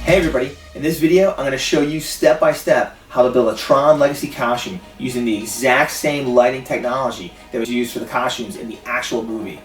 Hey everybody, in this video I'm going to show you step by step how to build a Tron Legacy costume using the exact same lighting technology that was used for the costumes in the actual movie.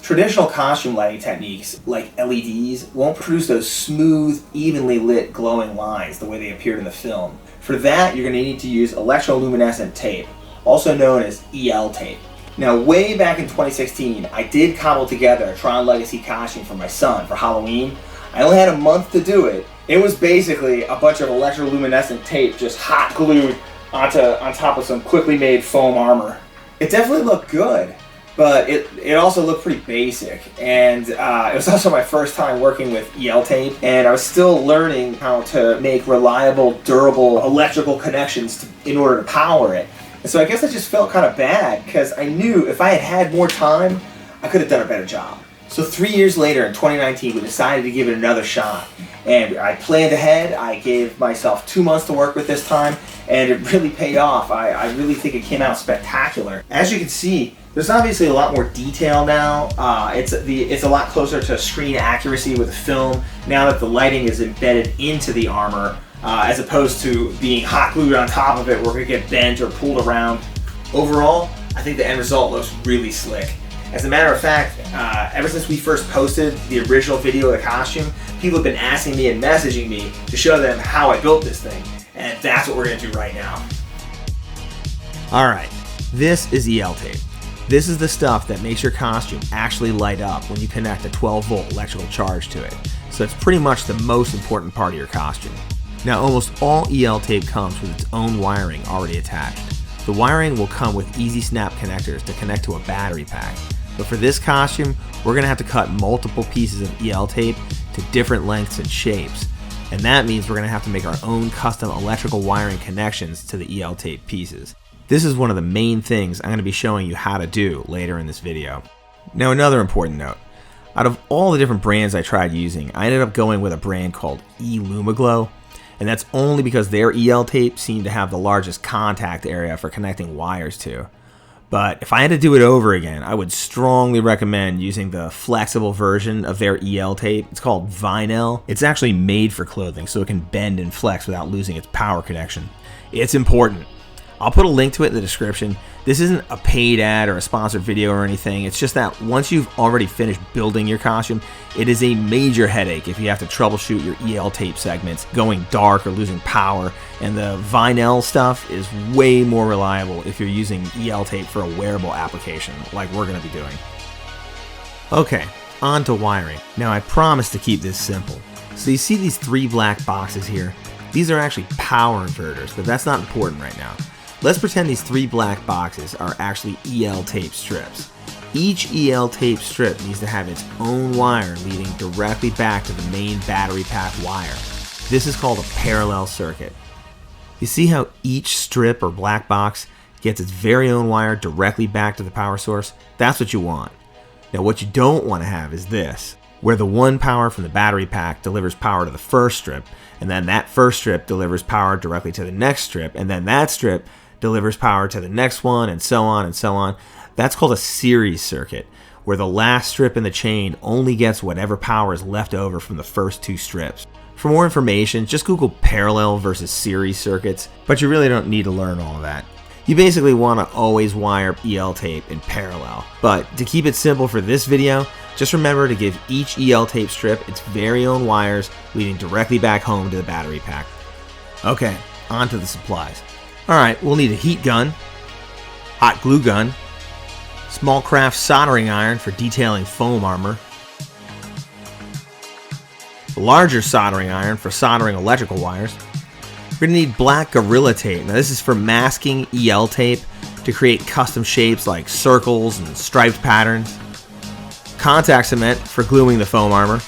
Traditional costume lighting techniques like LEDs won't produce those smooth, evenly lit glowing lines the way they appeared in the film. For that you're going to need to use Electroluminescent Tape, also known as EL tape. Now way back in 2016 I did cobble together a Tron Legacy costume for my son for Halloween. I only had a month to do it. It was basically a bunch of electroluminescent tape just hot glued on top of some quickly made foam armor. It definitely looked good, but it also looked pretty basic. And it was also my first time working with EL tape, and I was still learning how to make reliable, durable electrical connections in order to power it. And so I guess I just felt kind of bad because I knew if I had had more time, I could have done a better job. So 3 years later, in 2019, we decided to give it another shot. And I planned ahead. I gave myself 2 months to work with this time, and it really paid off. I really think it came out spectacular. As you can see, there's obviously a lot more detail now. It's a lot closer to screen accuracy with the film now that the lighting is embedded into the armor, as opposed to being hot glued on top of it where it could get bent or pulled around. Overall, I think the end result looks really slick. As a matter of fact, ever since we first posted the original video of the costume, people have been asking me and messaging me to show them how I built this thing, and that's what we're going to do right now. Alright, this is EL tape. This is the stuff that makes your costume actually light up when you connect a 12-volt electrical charge to it, so it's pretty much the most important part of your costume. Now almost all EL tape comes with its own wiring already attached. The wiring will come with easy snap connectors to connect to a battery pack. But for this costume, we're going to have to cut multiple pieces of EL tape to different lengths and shapes. And that means we're going to have to make our own custom electrical wiring connections to the EL tape pieces. This is one of the main things I'm going to be showing you how to do later in this video. Now another important note. Out of all the different brands I tried using, I ended up going with a brand called Lumiglow. And that's only because their EL tape seemed to have the largest contact area for connecting wires to. But if I had to do it over again, I would strongly recommend using the flexible version of their EL tape. It's called Vinyl. It's actually made for clothing, so it can bend and flex without losing its power connection. It's important. I'll put a link to it in the description. This isn't a paid ad or a sponsored video or anything. It's just that once you've already finished building your costume, it is a major headache if you have to troubleshoot your EL tape segments going dark or losing power, and the Vinyl stuff is way more reliable if you're using EL tape for a wearable application like we're going to be doing. Okay, on to wiring. Now I promise to keep this simple. So you see these 3 black boxes here? These are actually power inverters, but that's not important right now. Let's pretend these 3 black boxes are actually EL tape strips. Each EL tape strip needs to have its own wire leading directly back to the main battery pack wire. This is called a parallel circuit. You see how each strip or black box gets its very own wire directly back to the power source? That's what you want. Now what you don't want to have is this, where the one power from the battery pack delivers power to the first strip, and then that first strip delivers power directly to the next strip, and then that strip delivers power to the next one, and so on and so on. That's called a series circuit, where the last strip in the chain only gets whatever power is left over from the first 2 strips. For more information, just Google parallel versus series circuits, but you really don't need to learn all of that. You basically want to always wire EL tape in parallel, but to keep it simple for this video, just remember to give each EL tape strip its very own wires leading directly back home to the battery pack. Okay, on to the supplies. Alright, we'll need a heat gun, hot glue gun, small craft soldering iron for detailing foam armor, a larger soldering iron for soldering electrical wires. We're going to need black Gorilla Tape. Now this is for masking EL tape to create custom shapes like circles and striped patterns, contact cement for gluing the foam armor,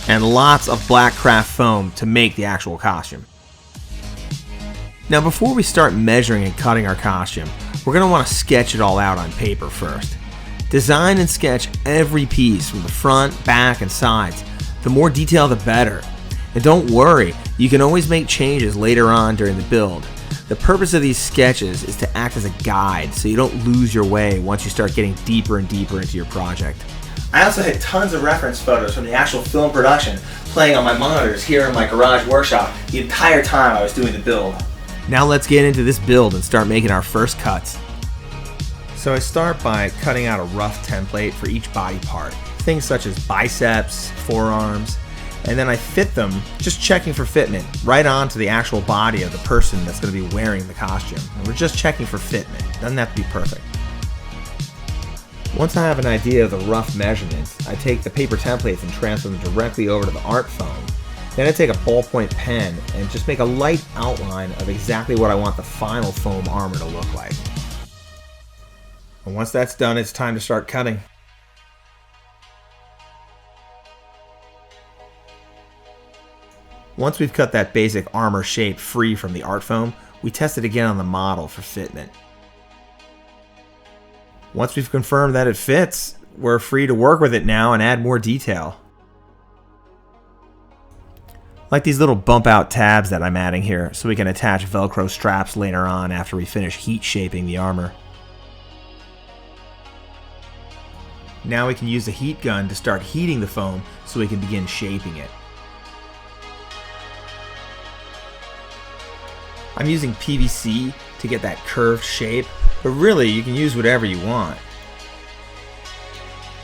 and lots of black craft foam to make the actual costume. Now before we start measuring and cutting our costume, we're going to want to sketch it all out on paper first. Design and sketch every piece from the front, back, and sides. The more detail the better. And don't worry, you can always make changes later on during the build. The purpose of these sketches is to act as a guide so you don't lose your way once you start getting deeper and deeper into your project. I also had tons of reference photos from the actual film production playing on my monitors here in my garage workshop the entire time I was doing the build. Now let's get into this build and start making our first cuts. So I start by cutting out a rough template for each body part, things such as biceps, forearms, and then I fit them, just checking for fitment, right onto the actual body of the person that's going to be wearing the costume. And we're just checking for fitment, doesn't have to be perfect. Once I have an idea of the rough measurements, I take the paper templates and transfer them directly over to the art foam. Then I take a ballpoint pen and just make a light outline of exactly what I want the final foam armor to look like. And once that's done, it's time to start cutting. Once we've cut that basic armor shape free from the art foam, we test it again on the model for fitment. Once we've confirmed that it fits, we're free to work with it now and add more detail. Like these little bump out tabs that I'm adding here so we can attach Velcro straps later on after we finish heat shaping the armor. Now we can use the heat gun to start heating the foam so we can begin shaping it. I'm using PVC to get that curved shape, but really you can use whatever you want.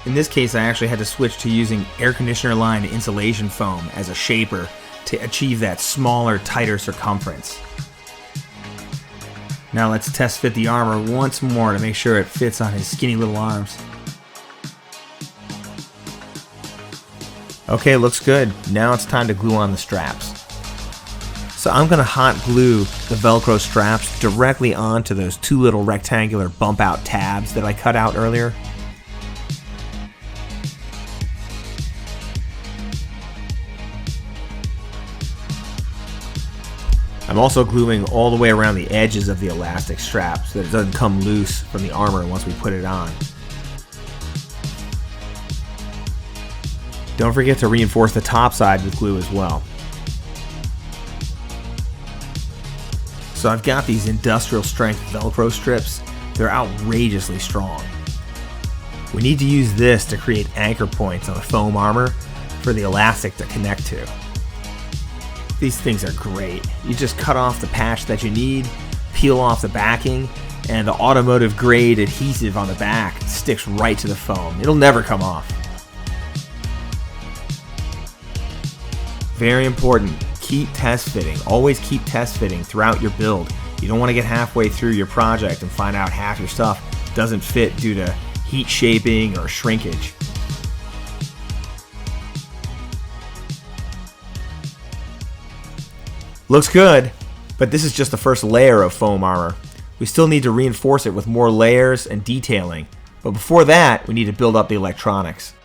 In this case, I actually had to switch to using air conditioner line insulation foam as a shaper to achieve that smaller, tighter circumference. Now let's test fit the armor once more to make sure it fits on his skinny little arms. Okay, looks good. Now it's time to glue on the straps. So I'm going to hot glue the Velcro straps directly onto those two little rectangular bump out tabs that I cut out earlier. I'm also gluing all the way around the edges of the elastic strap so that it doesn't come loose from the armor once we put it on. Don't forget to reinforce the top side with glue as well. So I've got these industrial strength Velcro strips. They're outrageously strong. We need to use this to create anchor points on the foam armor for the elastic to connect to. These things are great. You just cut off the patch that you need, peel off the backing, and the automotive grade adhesive on the back sticks right to the foam. It'll never come off. Very important. Keep test fitting. Always keep test fitting throughout your build. You don't want to get halfway through your project and find out half your stuff doesn't fit due to heat shaping or shrinkage. Looks good, but this is just the first layer of foam armor. We still need to reinforce it with more layers and detailing, but before that, we need to build up the electronics.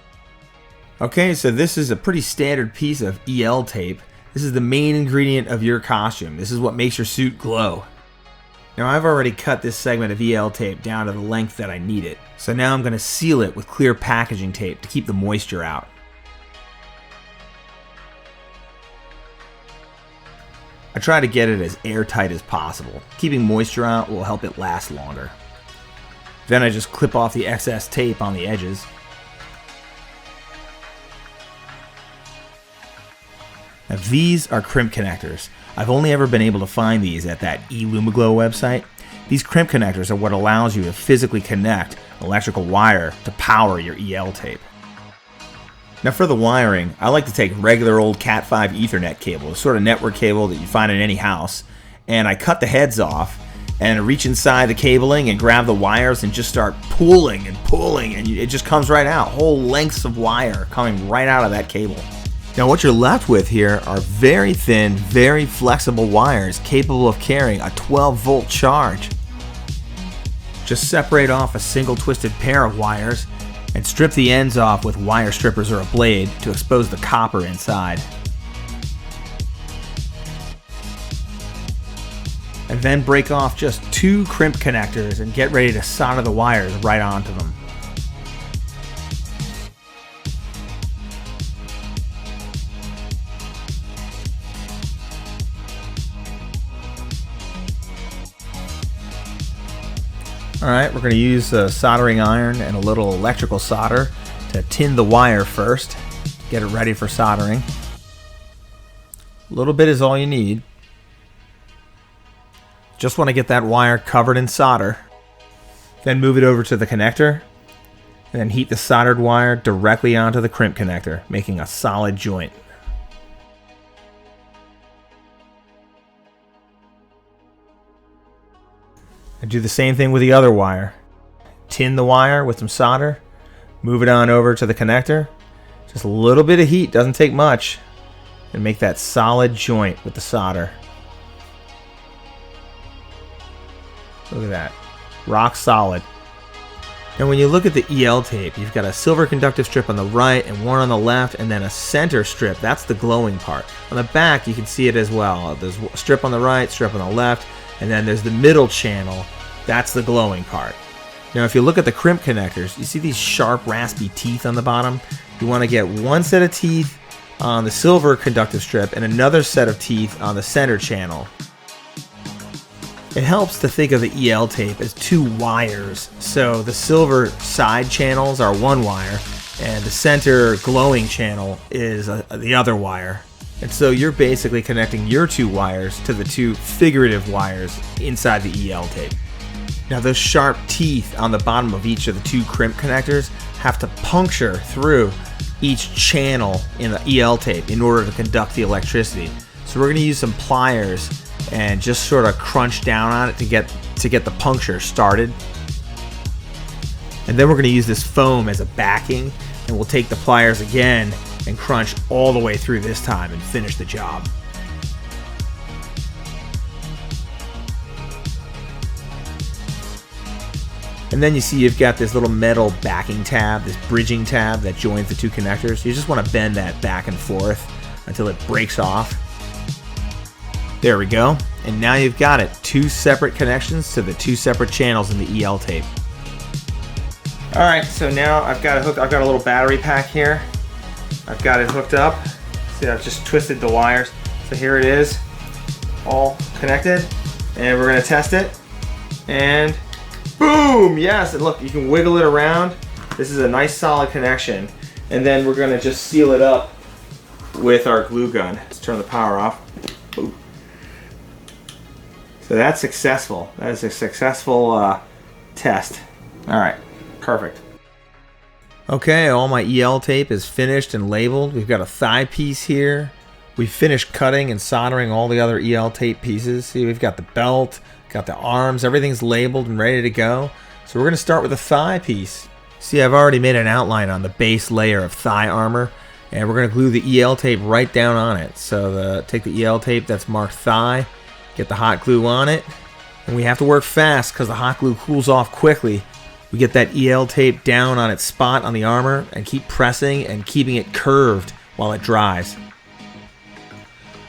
Okay, so this is a pretty standard piece of EL tape. This is the main ingredient of your costume. This is what makes your suit glow. Now I've already cut this segment of EL tape down to the length that I need it. So now I'm going to seal it with clear packaging tape to keep the moisture out. I try to get it as airtight as possible. Keeping moisture out will help it last longer. Then I just clip off the excess tape on the edges. Now these are crimp connectors. I've only ever been able to find these at that eLumiglow website. These crimp connectors are what allows you to physically connect an electrical wire to power your EL tape. Now for the wiring, I like to take regular old Cat5 Ethernet cable, a sort of network cable that you find in any house, and I cut the heads off and reach inside the cabling and grab the wires and just start pulling, and it just comes right out. Whole lengths of wire coming right out of that cable. Now what you're left with here are very thin, very flexible wires capable of carrying a 12-volt charge. Just separate off a single twisted pair of wires and strip the ends off with wire strippers or a blade to expose the copper inside. And then break off just 2 crimp connectors and get ready to solder the wires right onto them. Alright, we're going to use a soldering iron and a little electrical solder to tin the wire first, get it ready for soldering. A little bit is all you need. Just want to get that wire covered in solder. Then move it over to the connector, and then heat the soldered wire directly onto the crimp connector, making a solid joint. And do the same thing with the other wire. Tin the wire with some solder, move it on over to the connector. Just a little bit of heat, doesn't take much, and make that solid joint with the solder. Look at that. Rock solid. And when you look at the EL tape, you've got a silver conductive strip on the right and one on the left, and then a center strip. That's the glowing part. On the back, you can see it as well. There's a strip on the right, strip on the left, and then there's the middle channel. That's the glowing part. Now, if you look at the crimp connectors, you see these sharp, raspy teeth on the bottom? You want to get one set of teeth on the silver conductive strip and another set of teeth on the center channel. It helps to think of the EL tape as two wires. So the silver side channels are one wire, and the center glowing channel is the other wire. And so you're basically connecting your two wires to the two figurative wires inside the EL tape. Now those sharp teeth on the bottom of each of the two crimp connectors have to puncture through each channel in the EL tape in order to conduct the electricity. So we're going to use some pliers and just sort of crunch down on it to get the puncture started. And then we're going to use this foam as a backing, and we'll take the pliers again and crunch all the way through this time and finish the job. And then you see you've got this little metal backing tab, this bridging tab that joins the two connectors. You just want to bend that back and forth until it breaks off. There we go. And now you've got it. Two separate connections to the two separate channels in the EL tape. Alright, so now I've got it hooked. I've got a little battery pack here. I've got it hooked up. See, I've just twisted the wires. So here it is, all connected. And we're going to test it. And boom! Yes, and look, you can wiggle it around. This is a nice solid connection. And then we're going to just seal it up with our glue gun. Let's turn the power off. Ooh. So that's successful. That is a successful test. All right, perfect. Okay, all my EL tape is finished and labeled. We've got a thigh piece here. We've finished cutting and soldering all the other EL tape pieces. See, we've got the belt, got the arms, everything's labeled and ready to go. So we're going to start with the thigh piece. See, I've already made an outline on the base layer of thigh armor, and we're going to glue the EL tape right down on it. So take the EL tape that's marked thigh, get the hot glue on it, and we have to work fast because the hot glue cools off quickly. We get that EL tape down on its spot on the armor and keep pressing and keeping it curved while it dries.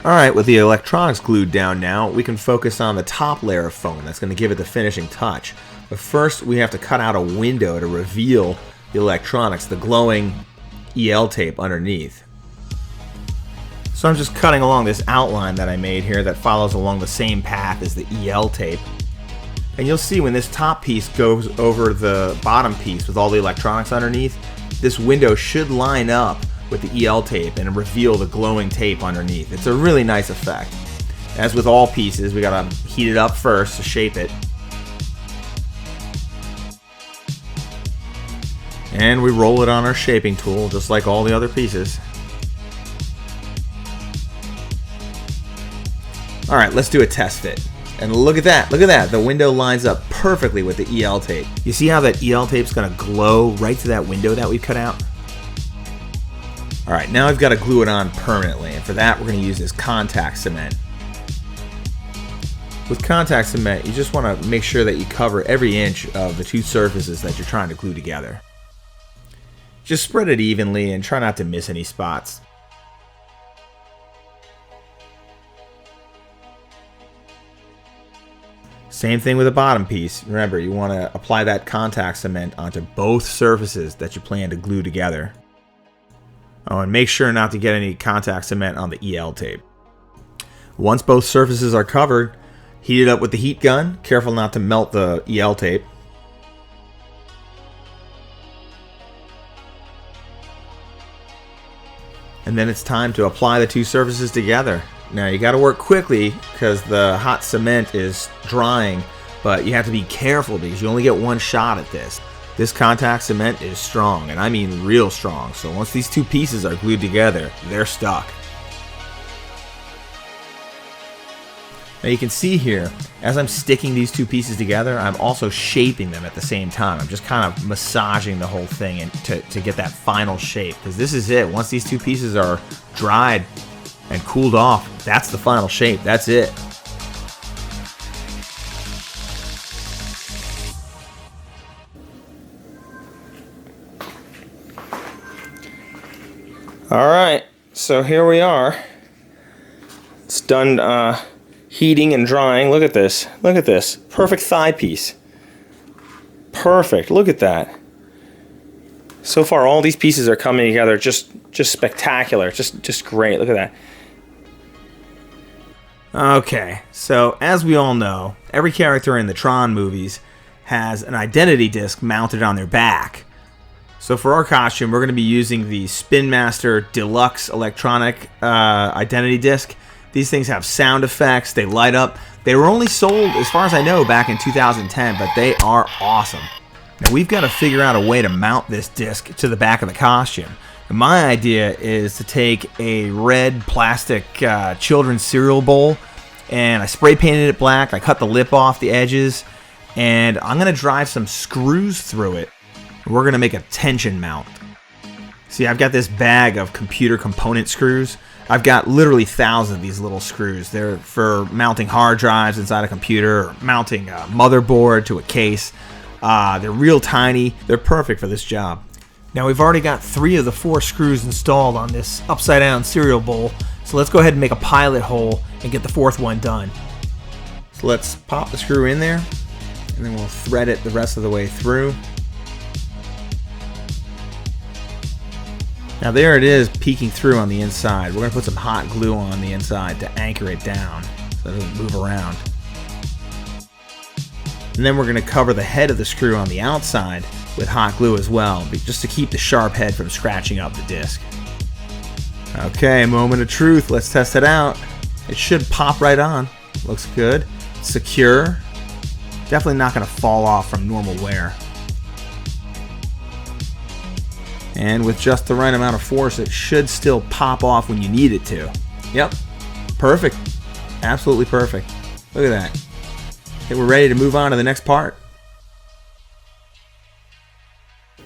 Alright, with the electronics glued down now, we can focus on the top layer of foam that's going to give it the finishing touch. But first, we have to cut out a window to reveal the electronics, the glowing EL tape underneath. So I'm just cutting along this outline that I made here that follows along the same path as the EL tape. And you'll see when this top piece goes over the bottom piece with all the electronics underneath, this window should line up with the EL tape and reveal the glowing tape underneath. It's a really nice effect. As with all pieces, we gotta heat it up first to shape it. And we roll it on our shaping tool just like all the other pieces. Alright, let's do a test fit. And look at that, the window lines up perfectly with the EL tape. You see how that EL tape's gonna glow right to that window that we cut out? Alright, now I've got to glue it on permanently, and for that we're going to use this contact cement. With contact cement, you just want to make sure that you cover every inch of the two surfaces that you're trying to glue together. Just spread it evenly and try not to miss any spots. Same thing with the bottom piece. Remember, you want to apply that contact cement onto both surfaces that you plan to glue together. Oh, and make sure not to get any contact cement on the EL tape. Once both surfaces are covered, heat it up with the heat gun. Careful not to melt the EL tape. And then it's time to apply the two surfaces together. Now you got to work quickly because the hot cement is drying, but you have to be careful because you only get one shot at this. This contact cement is strong, and I mean real strong, so once these two pieces are glued together, they're stuck. Now you can see here, as I'm sticking these two pieces together, I'm also shaping them at the same time. I'm just kind of massaging the whole thing and to get that final shape, because this is it. Once these two pieces are dried and cooled off, that's the final shape. That's it. Alright, so here we are. It's done heating and drying. Look at this. Look at this. Perfect thigh piece. Perfect. Look at that. So far all these pieces are coming together just spectacular. Just great. Look at that. Okay, so as we all know, every character in the Tron movies has an identity disc mounted on their back. So for our costume, we're going to be using the Spin Master Deluxe Electronic Identity Disc. These things have sound effects, they light up. They were only sold, as far as I know, back in 2010, but they are awesome. Now we've got to figure out a way to mount this disc to the back of the costume. And my idea is to take a red plastic children's cereal bowl, and I spray painted it black, I cut the lip off the edges, and I'm going to drive some screws through it. We're going to make a tension mount. See, I've got this bag of computer component screws. I've got literally thousands of these little screws. They're for mounting hard drives inside a computer, or mounting a motherboard to a case. They're real tiny. They're perfect for this job. Now we've already got 3 of the 4 screws installed on this upside down cereal bowl. So let's go ahead and make a pilot hole and get the 4th one done. So let's pop the screw in there, and then we'll thread it the rest of the way through. Now there it is, peeking through on the inside. We're going to put some hot glue on the inside to anchor it down so it doesn't move around. And then we're going to cover the head of the screw on the outside with hot glue as well, just to keep the sharp head from scratching up the disc. Okay, moment of truth. Let's test it out. It should pop right on. Looks good. Secure. Definitely not going to fall off from normal wear. And with just the right amount of force, it should still pop off when you need it to. Yep. Perfect. Absolutely perfect. Look at that. Okay, we're ready to move on to the next part.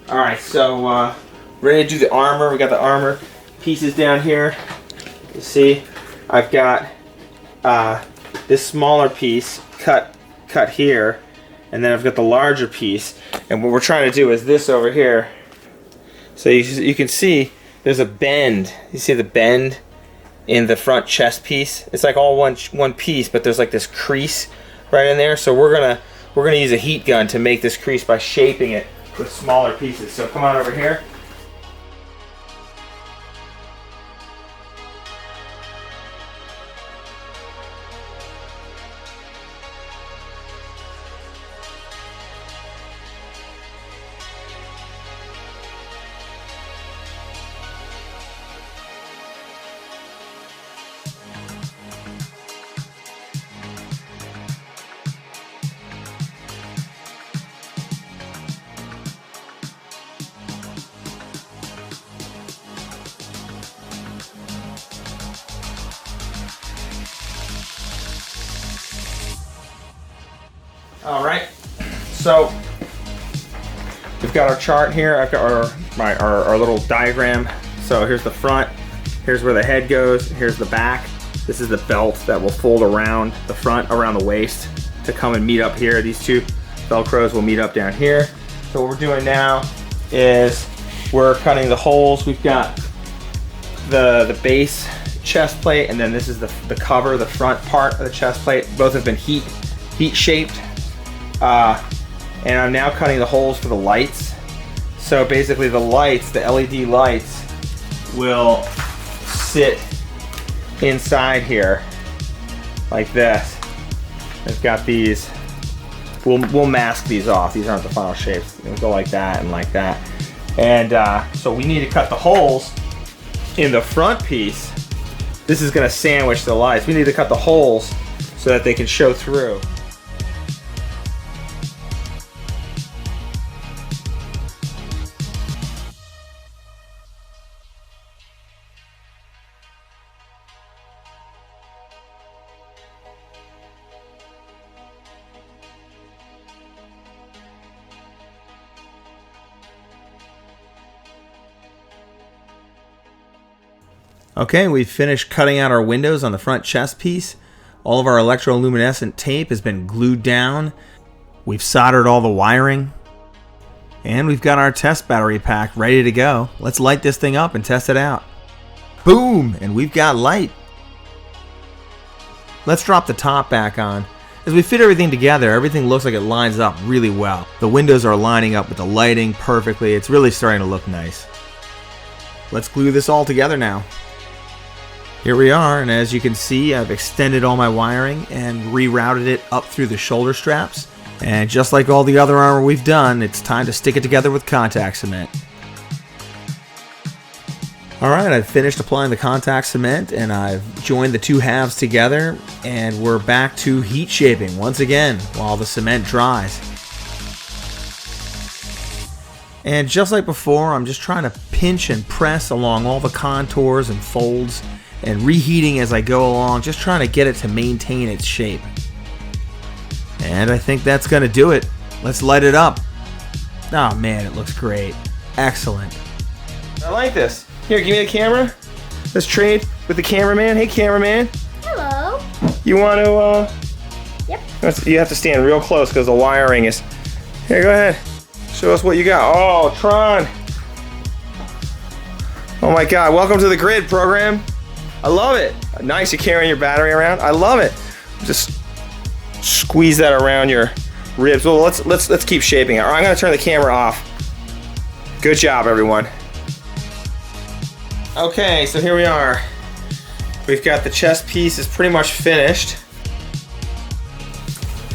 Alright, so ready to do the armor. We got the armor pieces down here. You see, I've got this smaller piece cut here, and then I've got the larger piece. And what we're trying to do is this over here. So you can see there's a bend. You see the bend in the front chest piece? It's like all one piece, but there's like this crease right in there. So we're gonna use a heat gun to make this crease by shaping it with smaller pieces. So come on over here. Alright, so we've got our chart here. I've got our little diagram. So here's the front, here's where the head goes, here's the back. This is the belt that will fold around the front, around the waist to come and meet up here. These two Velcros will meet up down here. So what we're doing now is we're cutting the holes. We've got the base chest plate, and then this is the cover, the front part of the chest plate. Both have been heat shaped. And I'm now cutting the holes for the lights. So basically the lights, the LED lights, will sit inside here like this. I've got these. We'll mask these off. These aren't the final shapes. They'll go like that and like that. And so we need to cut the holes in the front piece, this is going to sandwich the lights. We need to cut the holes so that they can show through. Okay, we've finished cutting out our windows on the front chest piece. All of our electroluminescent tape has been glued down. We've soldered all the wiring. And we've got our test battery pack ready to go. Let's light this thing up and test it out. Boom! And we've got light. Let's drop the top back on. As we fit everything together, everything looks like it lines up really well. The windows are lining up with the lighting perfectly. It's really starting to look nice. Let's glue this all together now. Here we are, and as you can see, I've extended all my wiring and rerouted it up through the shoulder straps. And just like all the other armor we've done, it's time to stick it together with contact cement. Alright, I've finished applying the contact cement and I've joined the two halves together, and we're back to heat shaping once again while the cement dries. And just like before, I'm just trying to pinch and press along all the contours and folds and reheating as I go along, just trying to get it to maintain its shape. And I think that's going to do it. Let's light it up. Oh man, it looks great. Excellent. I like this. Here, give me the camera. Let's trade with the cameraman. Hey, cameraman. Hello. You want to, Yep. You have to stand real close because the wiring is... Here, go ahead. Show us what you got. Oh, Tron. Oh my God, welcome to the grid program. I love it. Nice, you're carrying your battery around. I love it. Just squeeze that around your ribs. Well, let's keep shaping it. All right, I'm gonna turn the camera off. Good job, everyone. Okay, so here we are. We've got the chest piece is pretty much finished.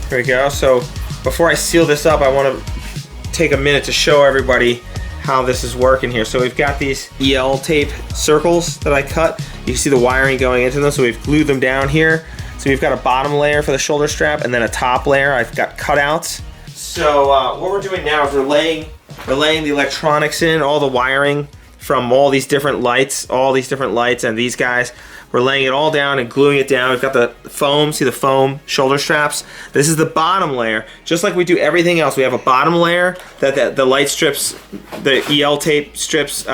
Here we go. So before I seal this up, I want to take a minute to show everybody how this is working here. So we've got these EL tape circles that I cut. You can see the wiring going into them, so we've glued them down here. So we've got a bottom layer for the shoulder strap and then a top layer. I've got cutouts. So what we're doing now is we're laying the electronics in, all the wiring from all these different lights, and these guys. We're laying it all down and gluing it down. We've got the foam, see the foam shoulder straps? This is the bottom layer. Just like we do everything else, we have a bottom layer that the light strips, the EL tape strips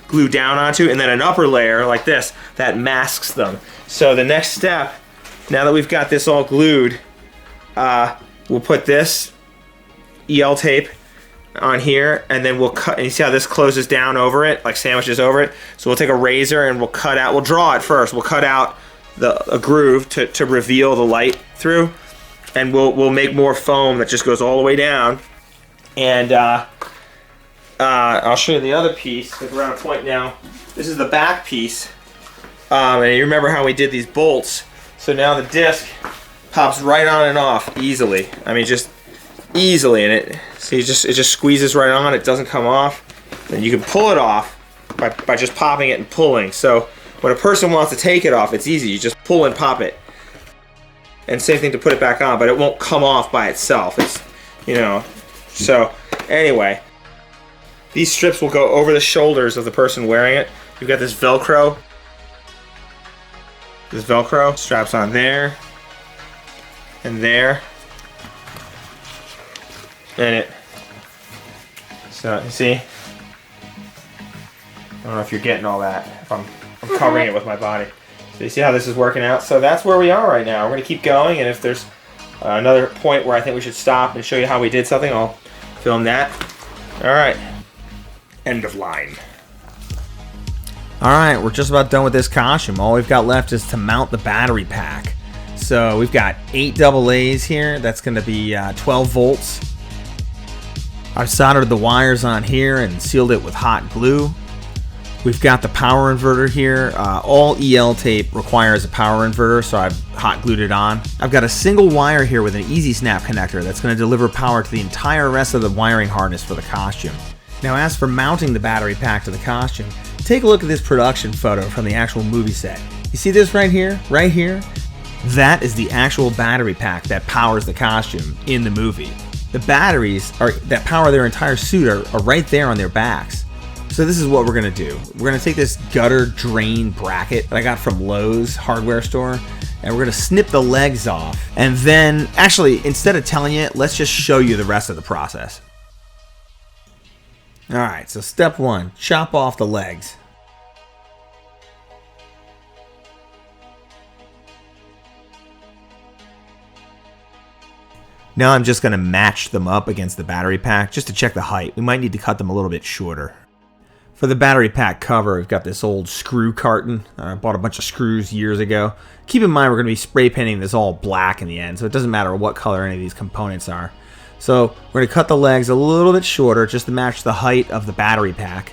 glue down onto, and then an upper layer like this that masks them. So the next step, now that we've got this all glued, we'll put this EL tape on here, and then we'll cut, and you see how this closes down over it, like sandwiches over it. So we'll take a razor and we'll cut out, we'll draw it first, we'll cut out a groove to reveal the light through, and we'll make more foam that just goes all the way down. And I'll show you the other piece, because we're at a point now. This is the back piece, and you remember how we did these bolts. So now the disc pops right on and off easily. I mean, just easily, and it just squeezes right on. It doesn't come off. Then you can pull it off by just popping it and pulling. So when a person wants to take it off, it's easy. You just pull and pop it. And same thing to put it back on, but it won't come off by itself. It's, you know. So anyway, these strips will go over the shoulders of the person wearing it. You've got this Velcro. This Velcro straps on there and there. And it, so you see, I don't know if you're getting all that, if I'm covering it with my body. So you see how this is working out? So that's where we are right now. We're going to keep going, and if there's another point where I think we should stop and show you how we did something, I'll film that. Alright, end of line. Alright, we're just about done with this costume. All we've got left is to mount the battery pack. So we've got 8 AA's here. That's going to be 12 volts. I've soldered the wires on here and sealed it with hot glue. We've got the power inverter here. All EL tape requires a power inverter, so I've hot glued it on. I've got a single wire here with an easy snap connector that's going to deliver power to the entire rest of the wiring harness for the costume. Now, as for mounting the battery pack to the costume, take a look at this production photo from the actual movie set. You see this right here? Right here? That is the actual battery pack that powers the costume in the movie. The batteries that power their entire suit are right there on their backs. So this is what we're going to do. We're going to take this gutter drain bracket that I got from Lowe's hardware store, and we're going to snip the legs off. And then, actually, instead of telling you, let's just show you the rest of the process. Alright, so step 1, chop off the legs. Now I'm just going to match them up against the battery pack just to check the height. We might need to cut them a little bit shorter. For the battery pack cover, we've got this old screw carton. I bought a bunch of screws years ago. Keep in mind we're going to be spray painting this all black in the end, so it doesn't matter what color any of these components are. So we're going to cut the legs a little bit shorter just to match the height of the battery pack.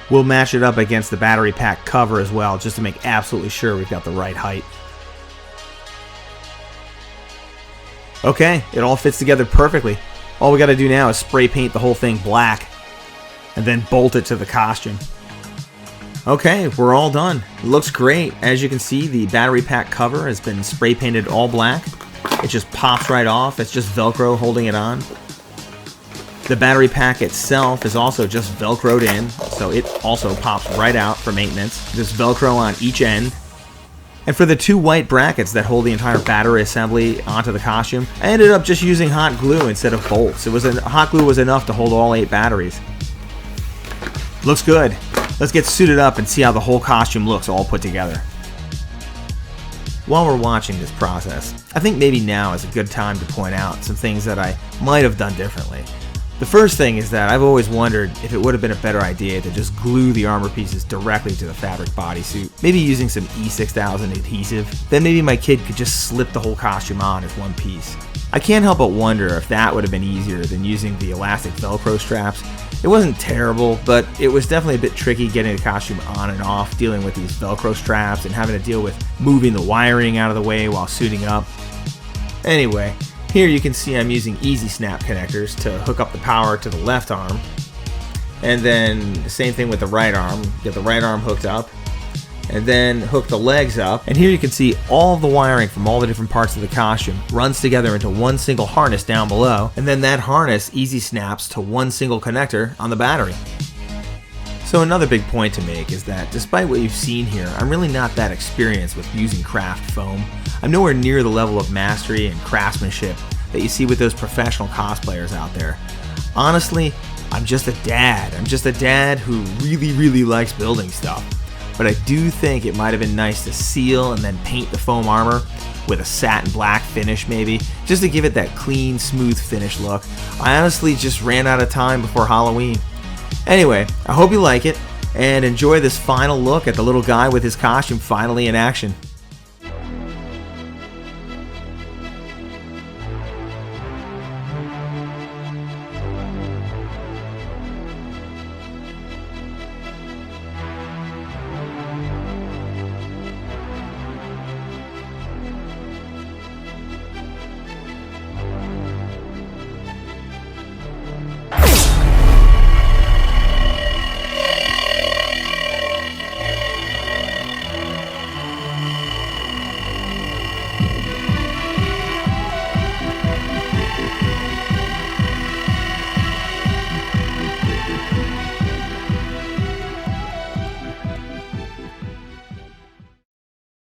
We'll match it up against the battery pack cover as well, just to make absolutely sure we've got the right height. Okay, it all fits together perfectly. All we got to do now is spray paint the whole thing black and then bolt it to the costume. Okay, we're all done. It looks great. As you can see, the battery pack cover has been spray painted all black. It just pops right off. It's just Velcro holding it on. The battery pack itself is also just Velcroed in, so it also pops right out for maintenance. There's Velcro on each end. And for the 2 white brackets that hold the entire battery assembly onto the costume, I ended up just using hot glue instead of bolts. Hot glue was enough to hold all 8 batteries. Looks good. Let's get suited up and see how the whole costume looks all put together. While we're watching this process, I think maybe now is a good time to point out some things that I might have done differently. The first thing is that I've always wondered if it would have been a better idea to just glue the armor pieces directly to the fabric bodysuit, maybe using some E6000 adhesive. Then maybe my kid could just slip the whole costume on as one piece. I can't help but wonder if that would have been easier than using the elastic Velcro straps. It wasn't terrible, but it was definitely a bit tricky getting the costume on and off, dealing with these Velcro straps and having to deal with moving the wiring out of the way while suiting up. Anyway, here you can see I'm using easy snap connectors to hook up the power to the left arm. And then the same thing with the right arm. Get the right arm hooked up. And then hook the legs up. And here you can see all of the wiring from all the different parts of the costume runs together into one single harness down below. And then that harness easy snaps to one single connector on the battery. So another big point to make is that despite what you've seen here, I'm really not that experienced with using craft foam. I'm nowhere near the level of mastery and craftsmanship that you see with those professional cosplayers out there. Honestly, I'm just a dad. I'm just a dad who really likes building stuff. But I do think it might have been nice to seal and then paint the foam armor with a satin black finish maybe, just to give it that clean, smooth finish look. I honestly just ran out of time before Halloween. Anyway, I hope you like it, and enjoy this final look at the little guy with his costume finally in action.